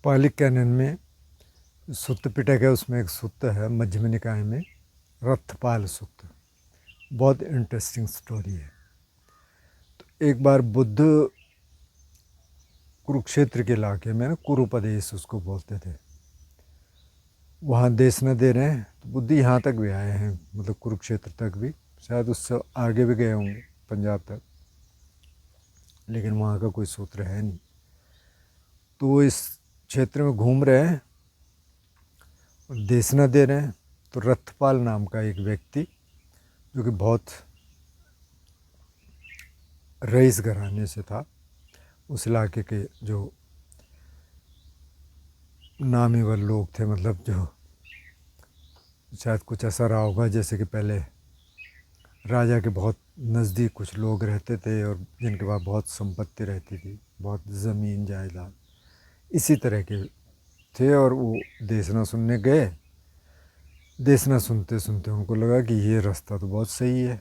पाली cannon में सुत्त पिटक है, उसमें एक सुत्त है मध्यम निकाय में, रथपाल सुत्त। बहुत इंटरेस्टिंग स्टोरी है। तो एक बार बुद्ध कुरुक्षेत्र के इलाके में ना, कुरुपदेश उसको बोलते थे, वहाँ देश न दे रहे हैं, तो बुद्ध यहाँ तक भी आए हैं, मतलब कुरुक्षेत्र तक भी, शायद उससे आगे भी गए होंगे पंजाब तक, लेकिन वहाँ का कोई सूत्र है नहीं। तो वो इस क्षेत्र में घूम रहे हैं और देश न दे रहे हैं। तो रथपाल नाम का एक व्यक्ति, जो कि बहुत रईस घराने से था, उस इलाके के जो नामीवर लोग थे, मतलब जो शायद कुछ ऐसा रहा होगा जैसे कि पहले राजा के बहुत नज़दीक कुछ लोग रहते थे और जिनके पास बहुत संपत्ति रहती थी, बहुत ज़मीन जायदाद, इसी तरह के थे। और वो देशना सुनने गए। देशना सुनते सुनते उनको लगा कि ये रास्ता तो बहुत सही है।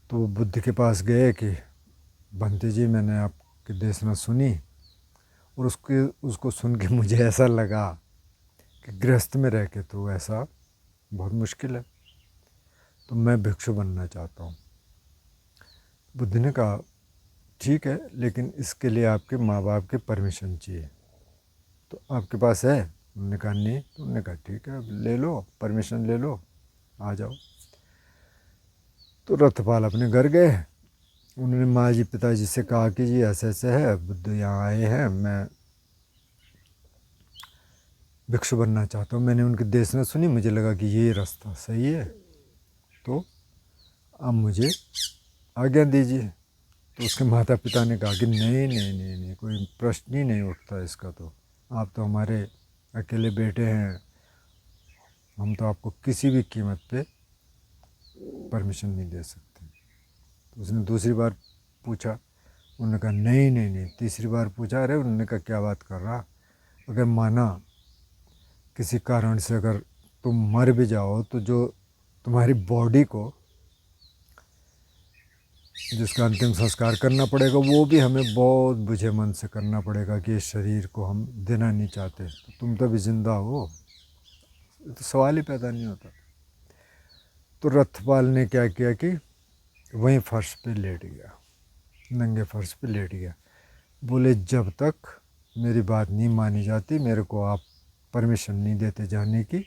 तो वो बुद्ध के पास गए कि बंते जी, मैंने आपकी देशना सुनी और उसको सुन के मुझे ऐसा लगा कि गृहस्थ में रह के तो ऐसा बहुत मुश्किल है, तो मैं भिक्षु बनना चाहता हूँ। बुद्ध ने कहा ठीक है, लेकिन इसके लिए आपके माँ बाप के परमिशन चाहिए, तो आपके पास है? उन्होंने कहा नहीं। तो उन्होंने कहा ठीक है, ले लो, परमिशन ले लो, आ जाओ। तो रथपाल अपने घर गए। उन्होंने माँ जी पिताजी से कहा कि जी ऐसे ऐसे है, बुद्ध यहाँ आए हैं, मैं भिक्षु बनना चाहता हूँ। मैंने उनकी देशना सुनी, मुझे लगा कि ये रास्ता सही है, तो अब मुझे आज्ञा दीजिए। तो उसके माता पिता ने कहा कि नहीं नहीं नहीं नहीं, कोई प्रश्न ही नहीं उठता इसका, तो आप तो हमारे अकेले बेटे हैं, हम तो आपको किसी भी कीमत पे परमिशन नहीं दे सकते। तो उसने दूसरी बार पूछा, उन्होंने कहा नहीं नहीं नहीं। तीसरी बार पूछा, अरे उन्होंने कहा क्या बात कर रहा, अगर माना किसी कारण से अगर तुम मर भी जाओ, तो जो तुम्हारी बॉडी को जिसका अंतिम संस्कार करना पड़ेगा, वो भी हमें बहुत बुझे मन से करना पड़ेगा कि इस शरीर को हम देना नहीं चाहते, तो तुम तो भी जिंदा हो, तो सवाल ही पैदा नहीं होता। तो रथपाल ने क्या किया कि वहीं फर्श पे लेट गया, नंगे फर्श पे लेट गया। बोले जब तक मेरी बात नहीं मानी जाती, मेरे को आप परमिशन नहीं देते जाने की,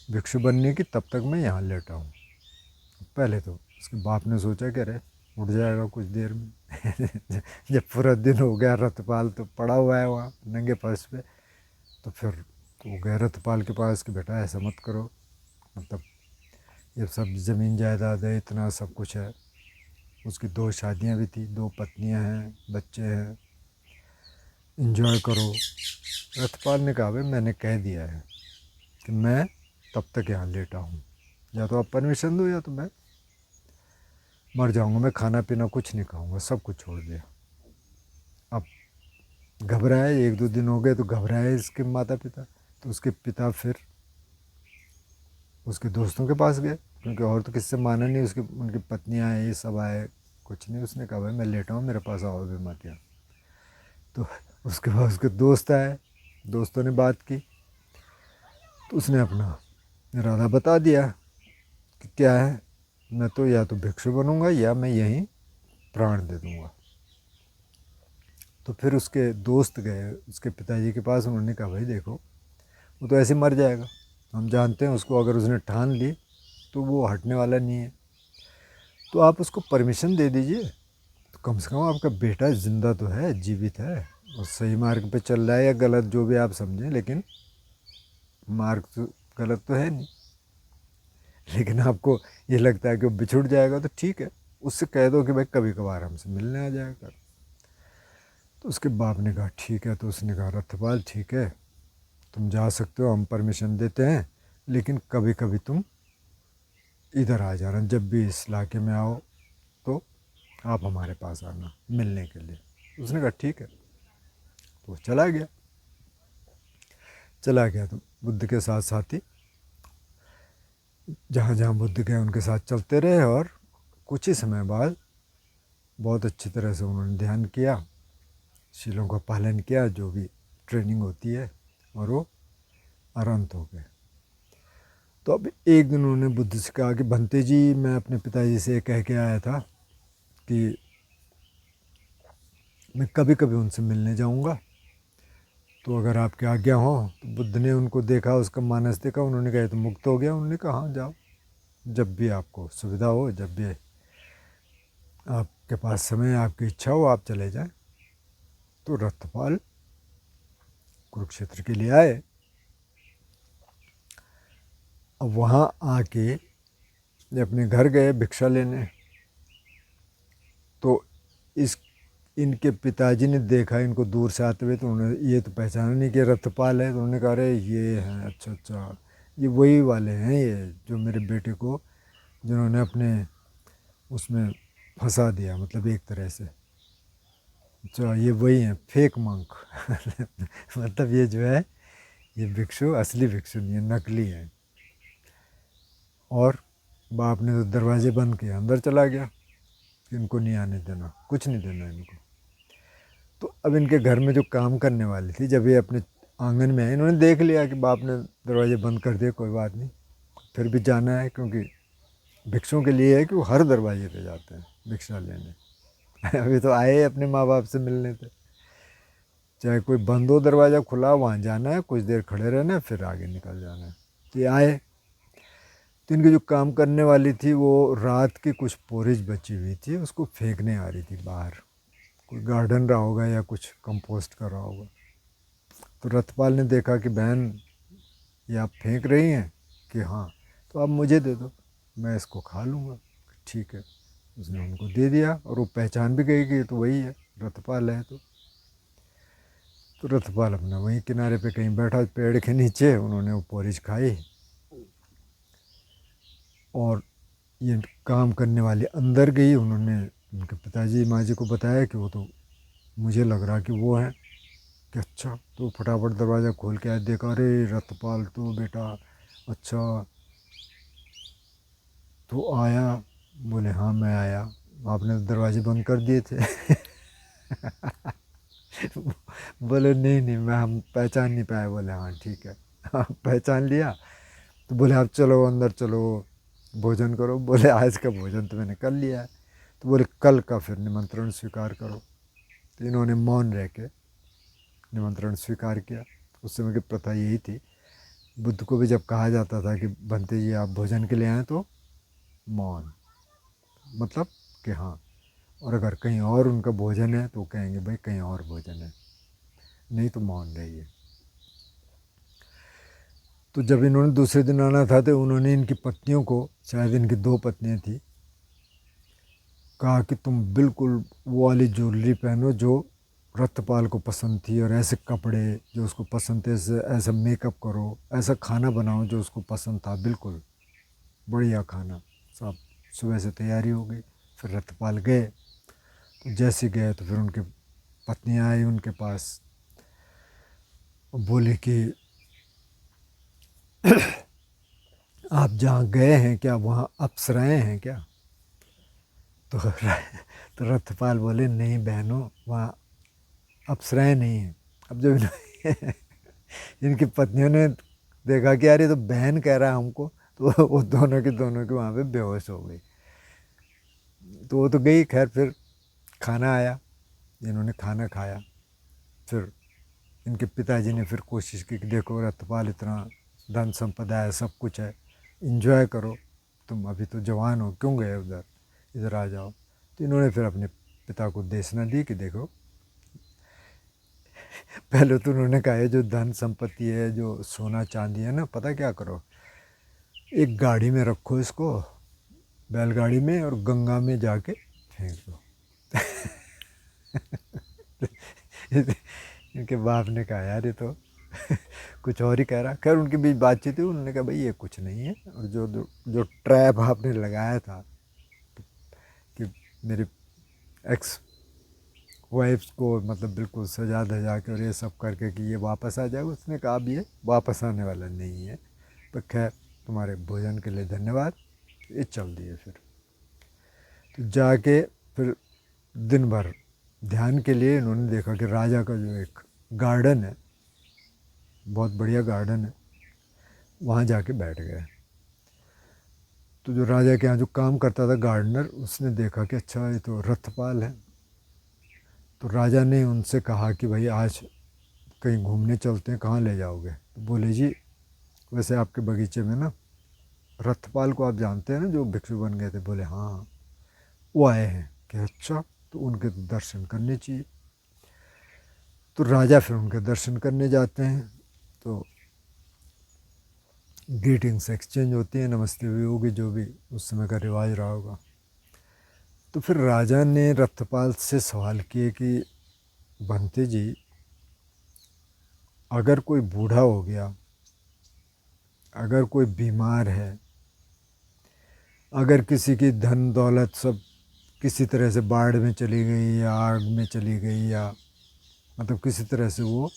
भिक्षु बनने की, तब तक मैं यहाँ लेटा हूँ। पहले तो उसके बाप ने सोचा कि अरे उठ जाएगा कुछ देर में जब पूरा दिन हो गया, रथपाल तो पड़ा हुआ है वहाँ नंगे फर्श पे। तो फिर वो गए रथपाल के पास कि बेटा ऐसा मत करो, मतलब ये सब ज़मीन जायदाद है, इतना सब कुछ है, उसकी 2 शादियाँ भी थी, 2 पत्नियाँ हैं, बच्चे हैं, एंजॉय करो। रथपाल ने कहा भाई मैंने कह दिया है कि मैं तब तक यहाँ लेटा हूँ, या तो आप परमिशन दो या तो मैं मर जाऊँगा, मैं खाना पीना कुछ नहीं खाऊँगा, सब कुछ छोड़ दिया। अब घबराए, 1-2 दिन हो गए तो घबराए इसके माता पिता। तो उसके पिता फिर उसके दोस्तों के पास गए, क्योंकि और तो किससे माना नहीं, उसकी उनकी पत्नियाँ आए, ये सब आए, कुछ नहीं। उसने कहा भाई मैं लेटा हूँ, मेरे पास आओ भी मत यहाँ। तो उसके बाद उसके दोस्त आए, दोस्तों ने बात की, तो उसने अपना इरादा बता दिया कि क्या है, मैं तो या तो भिक्षु बनूंगा या मैं यहीं प्राण दे दूंगा। तो फिर उसके दोस्त गए उसके पिताजी के पास, उन्होंने कहा भाई देखो वो तो ऐसे मर जाएगा, हम जानते हैं उसको, अगर उसने ठान ली तो वो हटने वाला नहीं है, तो आप उसको परमिशन दे दीजिए, तो कम से कम आपका बेटा ज़िंदा तो है, जीवित है और सही मार्ग पे चल रहा है, या गलत जो भी आप समझें, लेकिन मार्ग तो गलत तो है नहीं। लेकिन आपको ये लगता है कि वो बिछुड़ जाएगा, तो ठीक है, उससे कह दो कि भाई कभी कभार हमसे मिलने आ जाएगा। तो उसके बाप ने कहा ठीक है। तो उसने कहा रथपाल ठीक है, तुम जा सकते हो, हम परमिशन देते हैं, लेकिन कभी कभी तुम इधर आ जाना, जब भी इस इलाके में आओ तो आप हमारे पास आना मिलने के लिए। उसने कहा ठीक है। तो चला गया। तो बुद्ध के साथ साथी जहाँ जहाँ बुद्ध गए उनके साथ चलते रहे, और कुछ ही समय बाद बहुत अच्छी तरह से उन्होंने ध्यान किया, शीलों का पालन किया, जो भी ट्रेनिंग होती है, और वो अरंत हो गए। तो अब एक दिन उन्होंने बुद्ध से कहा कि भंते जी, मैं अपने पिताजी से कह के आया था कि मैं कभी कभी उनसे मिलने जाऊंगा, तो अगर आपकी आज्ञा हो। तो बुद्ध ने उनको देखा, उसका मानस देखा, उन्होंने कहा तो मुक्त हो गया। उन्होंने कहा हाँ जाओ, जब भी आपको सुविधा हो, जब भी आपके पास समय, आपकी इच्छा हो, आप चले जाएं। तो रथपाल कुरुक्षेत्र के लिए आए। अब वहाँ आके अपने घर गए भिक्षा लेने। तो इस इनके पिताजी ने देखा इनको दूर से आते हुए, तो उन्होंने ये तो पहचाना नहीं कि रथपाल है। तो उन्होंने कहा अरे ये हैं, अच्छा अच्छा, ये वही वाले हैं, ये जो मेरे बेटे को जिन्होंने अपने उसमें फंसा दिया, मतलब एक तरह से। अच्छा, ये वही हैं, फेक मंक मतलब ये जो है, ये भिक्षु असली भिक्षु नहीं है, नकली है। और बाप ने तो दरवाजे बंद किए, अंदर चला गया, इनको नहीं आने देना, कुछ नहीं देना इनको। तो अब इनके घर में जो काम करने वाली थी, जब ये अपने आंगन में आए, इन्होंने देख लिया कि बाप ने दरवाजे बंद कर दिए, कोई बात नहीं, फिर भी जाना है, क्योंकि भिक्षुओं के लिए है कि वो हर दरवाजे पे जाते हैं भिक्षा लेने अभी तो आए अपने माँ बाप से मिलने थे, चाहे कोई बंद हो दरवाज़ा खुला, वहाँ जाना है, कुछ देर खड़े रहना है, फिर आगे निकल जाना है। तो ये आए, तो इनकी जो काम करने वाली थी, वो रात की कुछ पोरिज बची हुई थी, उसको फेंकने आ रही थी बाहर। कोई गार्डन रहा होगा या कुछ कंपोस्ट कर रहा होगा। तो रथपाल ने देखा कि बहन, ये आप फेंक रही हैं कि हाँ, तो आप मुझे दे दो, मैं इसको खा लूँगा। ठीक है, उसने उनको दे दिया, और वो पहचान भी गई कि ये तो वही है, रथपाल है। तो रथपाल अपना वहीं किनारे पे कहीं बैठा पेड़ के नीचे, उन्होंने वो पोरिज खाई। और ये काम करने वाली अंदर गई, उन्होंने उनके पिताजी माँ जी को बताया कि वो तो मुझे लग रहा कि वो है, कि अच्छा। तो फटाफट दरवाज़ा खोल के आए, देखा अरे रतपाल तो बेटा, अच्छा तो आया। बोले हाँ मैं आया, आपने तो दरवाजे बंद कर दिए थे बोले नहीं नहीं, मैं हम पहचान नहीं पाए। बोले हाँ ठीक है, आप पहचान लिया। तो बोले आप चलो अंदर चलो, भोजन करो। बोले आज का भोजन तो मैंने कर लिया है। तो बोले कल का फिर निमंत्रण स्वीकार करो। तो इन्होंने मौन रह के निमंत्रण स्वीकार किया। उस समय की प्रथा यही थी, बुद्ध को भी जब कहा जाता था कि बनते जी आप भोजन के लिए आए, तो मौन, मतलब कि हाँ। और अगर कहीं और उनका भोजन है तो कहेंगे भाई कहीं और भोजन है, नहीं तो मौन रहिए। तो जब इन्होंने दूसरे दिन आना था, तो उन्होंने इनकी पत्नियों को, शायद इनकी 2 पत्नियाँ थी, कहा कि तुम बिल्कुल वो वाली ज्वेलरी पहनो जो रतपाल को पसंद थी, और ऐसे कपड़े जो उसको पसंद थे, ऐसा मेकअप करो, ऐसा खाना बनाओ जो उसको पसंद था, बिल्कुल बढ़िया खाना। सब सुबह से तैयारी हो गई। फिर रतपाल गए, तो जैसे गए तो फिर उनकी पत्नियाँ आई उनके पास, और बोली कि आप जहाँ गए हैं क्या, वहाँ अप्सराएँ हैं क्या? तो रथपाल बोले नहीं बहनों, वहाँ अप्सराएँ नहीं हैं। अब जब इनकी पत्नियों ने देखा कि यार ये तो बहन कह रहा है हमको, तो वो दोनों की वहाँ पे बेहोश हो गई। तो वो तो गई, खैर फिर खाना आया, इन्होंने खाना खाया। फिर इनके पिताजी ने फिर कोशिश की कि देखो रतपाल इतना धन संपदा है, सब कुछ है, इंजॉय करो, तुम अभी तो जवान हो, क्यों गए उधर, इधर आ जाओ। तो इन्होंने फिर अपने पिता को देशना दी कि देखो, पहले तो उन्होंने कहा है जो धन संपत्ति है, जो सोना चांदी है ना, पता क्या करो, एक गाड़ी में रखो इसको, बैलगाड़ी में, और गंगा में जाके फेंक दो इनके बाप ने कहा यार ये तो कुछ और ही कह रहा। खैर उनके बीच बातचीत हुई, उन्होंने कहा भाई ये कुछ नहीं है, और जो जो ट्रैप आपने लगाया था कि मेरी एक्स वाइफ को, मतलब बिल्कुल सजा धजा के और ये सब करके कि ये वापस आ जाए, उसने कहा अब ये वापस आने वाला नहीं है। पर खैर तुम्हारे भोजन के लिए धन्यवाद। ये चल दिए। फिर तो जाके फिर दिन भर ध्यान के लिए इन्होंने देखा कि राजा का जो एक गार्डन है, बहुत बढ़िया गार्डन है, वहाँ जाके बैठ गए। तो जो राजा के यहाँ जो काम करता था गार्डनर, उसने देखा कि अच्छा ये तो रथपाल है। तो राजा ने उनसे कहा कि भाई आज कहीं घूमने चलते हैं, कहाँ ले जाओगे? तो बोले जी वैसे आपके बगीचे में ना रथपाल को आप जानते हैं ना, जो भिक्षु बन गए थे? बोले हाँ, वो आए हैं। कि अच्छा, तो उनके तो दर्शन करने चाहिए। तो राजा फिर उनके दर्शन करने जाते हैं। तो ग्रीटिंग्स एक्सचेंज होती है, नमस्ते भी होगी, जो भी उस समय का रिवाज रहा होगा। तो फिर राजा ने रथपाल से सवाल किए कि बंते जी, अगर कोई बूढ़ा हो गया, अगर कोई बीमार है, अगर किसी की धन दौलत सब किसी तरह से बाढ़ में चली गई या आग में चली गई, या मतलब किसी तरह से वो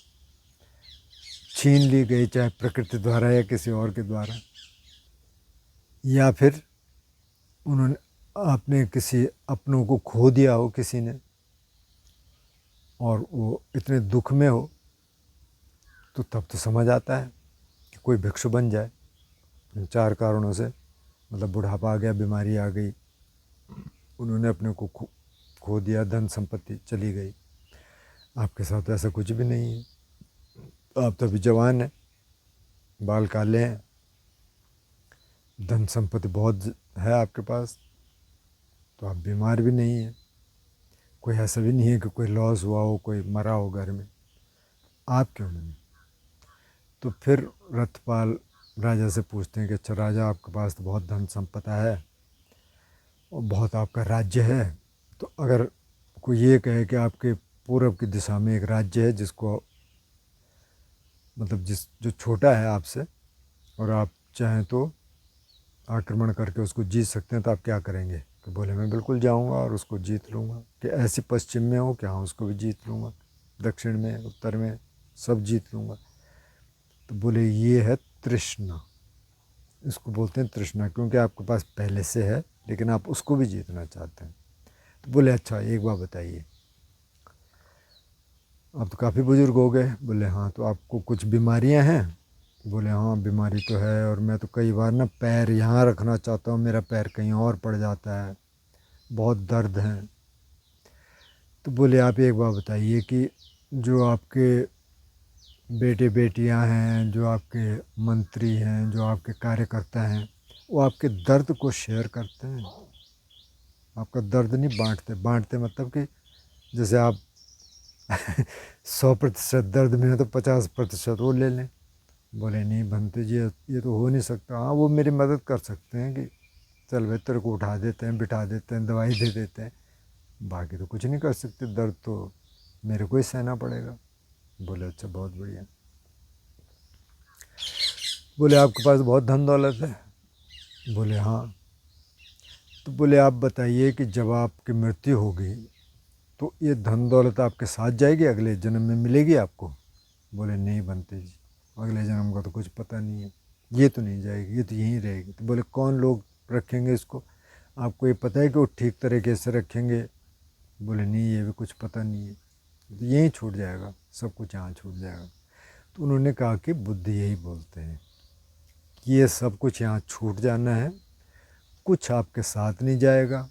छीन ली गई, चाहे प्रकृति द्वारा या किसी और के द्वारा, या फिर उन्होंने आपने किसी अपनों को खो दिया हो किसी ने, और वो इतने दुख में हो, तो तब तो समझ आता है कि कोई भिक्षु बन जाए। इन 4 कारणों से, मतलब बुढ़ापा आ गया, बीमारी आ गई, उन्होंने अपने को खो दिया, धन संपत्ति चली गई। आपके साथ ऐसा कुछ भी नहीं है, आप तो अभी जवान हैं, बाल काले हैं, धन संपत्ति बहुत है आपके पास, तो आप बीमार भी नहीं हैं, कोई ऐसा भी नहीं है कि कोई लॉस हुआ हो, कोई मरा हो घर में, आप क्यों नहीं? तो फिर रथपाल राजा से पूछते हैं कि अच्छा राजा, आपके पास तो बहुत धन संपदा है और बहुत आपका राज्य है, तो अगर कोई ये कहे कि आपके पूर्व की दिशा में एक राज्य है जिसको, मतलब जो छोटा है आपसे, और आप चाहें तो आक्रमण करके उसको जीत सकते हैं, तो आप क्या करेंगे? तो बोले मैं बिल्कुल जाऊंगा और उसको जीत लूँगा। कि ऐसी पश्चिम में हो कि हाँ उसको भी जीत लूँगा, दक्षिण में, उत्तर में, सब जीत लूँगा। तो बोले ये है तृष्णा, इसको बोलते हैं तृष्णा, क्योंकि आपके पास पहले से है लेकिन आप उसको भी जीतना चाहते हैं। तो बोले अच्छा एक बात बताइए, आप तो काफ़ी बुजुर्ग हो गए। बोले हाँ, तो आपको कुछ बीमारियां हैं? बोले हाँ बीमारी तो है, और मैं तो कई बार ना पैर यहाँ रखना चाहता हूँ, मेरा पैर कहीं और पड़ जाता है, बहुत दर्द है। तो बोले आप एक बात बताइए कि जो आपके बेटे बेटियां हैं, जो आपके मंत्री हैं, जो आपके कार्यकर्ता हैं, वो आपके दर्द को शेयर करते हैं? आपका दर्द नहीं बांटते? बांटते मतलब कि जैसे आप 100% दर्द में है तो 50% वो ले लें। बोले नहीं बनते जी, ये तो हो नहीं सकता। हाँ वो मेरी मदद कर सकते हैं कि चल भाई तेरे को उठा देते हैं, बिठा देते हैं, दवाई दे देते हैं, बाकी तो कुछ नहीं कर सकते, दर्द तो मेरे को ही सहना पड़ेगा। बोले अच्छा बहुत बढ़िया। बोले आपके पास बहुत धन दौलत है? बोले हाँ। तो बोले आप बताइए कि जब आपकी मृत्यु होगी तो ये धन दौलत आपके साथ जाएगी, अगले जन्म में मिलेगी आपको? बोले नहीं बनते जी, अगले जन्म का तो कुछ पता नहीं है, ये तो नहीं जाएगी, ये तो यहीं रहेगी। तो बोले कौन लोग रखेंगे इसको, आपको ये पता है कि वो ठीक तरीके से रखेंगे? बोले नहीं ये भी कुछ पता नहीं है, तो यहीं छूट जाएगा, सब कुछ यहाँ छूट जाएगा। तो उन्होंने कहा कि बुद्धि यही बोलते हैं कि ये सब कुछ यहाँ छूट जाना है, कुछ आपके साथ नहीं जाएगा।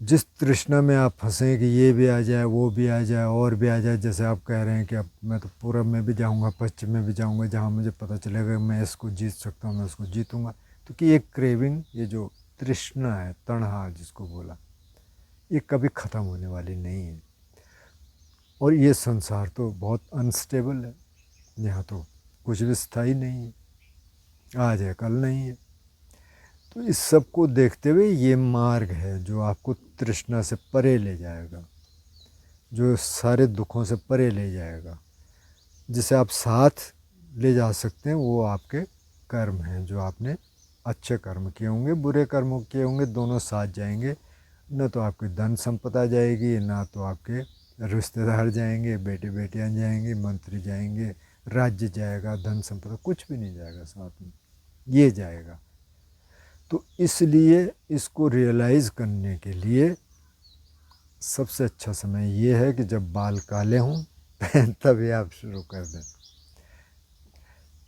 जिस तृष्णा में आप फंसे कि ये भी आ जाए, वो भी आ जाए, और भी आ जाए, जैसे आप कह रहे हैं कि अब मैं तो पूरब में भी जाऊंगा, पश्चिम में भी जाऊंगा, जहाँ मुझे पता चलेगा मैं इसको जीत सकता हूँ, मैं उसको जीतूंगा। तो कि ये क्रेविंग, ये जो तृष्णा है, तणहा जिसको बोला, ये कभी ख़त्म होने वाली नहीं है। और ये संसार तो बहुत अनस्टेबल है, यहाँ तो कुछ भी स्थायी नहीं है, आज है कल नहीं है। तो इस सब को देखते हुए ये मार्ग है जो आपको तृष्णा से परे ले जाएगा, जो सारे दुखों से परे ले जाएगा, जिसे आप साथ ले जा सकते हैं। वो आपके कर्म हैं, जो आपने अच्छे कर्म किए होंगे, बुरे कर्म किए होंगे, दोनों साथ जाएंगे। न तो आपकी धन संपदा जाएगी, ना तो आपके रिश्तेदार जाएंगे, बेटे बेटियां जाएंगे, मंत्री जाएंगे, राज्य जाएगा, धन संपदा कुछ भी नहीं जाएगा साथ में, ये जाएगा। तो इसलिए इसको रियलाइज़ करने के लिए सबसे अच्छा समय ये है कि जब बाल काले हों तभी आप शुरू कर दें।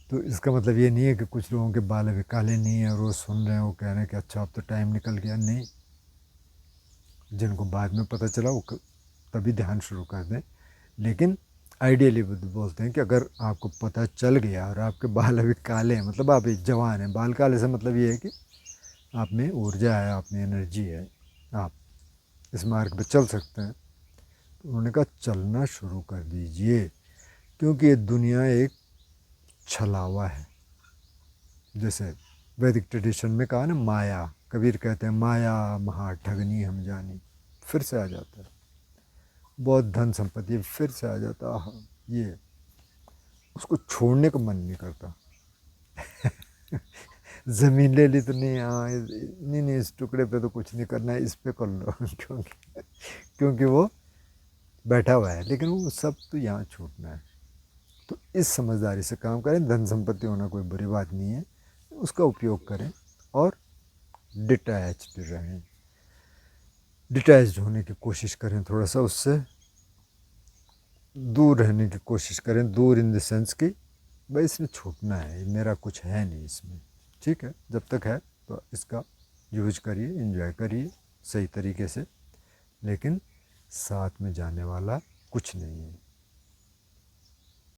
तो इसका मतलब ये नहीं है कि कुछ लोगों के बाल अभी काले नहीं हैं और वो सुन रहे हैं, वो कह रहे हैं कि अच्छा अब तो टाइम निकल गया। नहीं, जिनको बाद में पता चला वो तभी ध्यान शुरू कर दें। लेकिन आइडियली बोलते हैं कि अगर आपको पता चल गया और आपके बाल अभी काले हैं, मतलब आप एक जवान हैं, बाल काले से मतलब ये है कि आप में ऊर्जा है, आप में एनर्जी है, आप इस मार्ग पर चल सकते हैं। तो उन्होंने कहा चलना शुरू कर दीजिए, क्योंकि ये दुनिया एक छलावा है। जैसे वैदिक ट्रेडिशन में कहा ना, माया, कबीर कहते हैं माया महा ठगनी हम जानी, फिर से आ जाता है। बहुत धन संपत्ति फिर से आ जाता है, ये उसको छोड़ने का मन नहीं करता। ज़मीन ले ली तो नहीं, हाँ नहीं नहीं, इस टुकड़े पे तो कुछ नहीं करना है, इस पे कर लो क्योंकि वो बैठा हुआ है, लेकिन वो सब तो यहाँ छूटना है। तो इस समझदारी से काम करें। धन संपत्ति होना कोई बुरी बात नहीं है, उसका उपयोग करें और डिटैच्ड रहें, डिटैच्ड होने की कोशिश करें, थोड़ा सा उससे दूर रहने की कोशिश करें। दूर इन द सेंस कि भाई इसमें छूटना है, मेरा कुछ है नहीं इसमें, ठीक है। जब तक है तो इसका यूज करिए, एंजॉय करिए सही तरीके से, लेकिन साथ में जाने वाला कुछ नहीं है।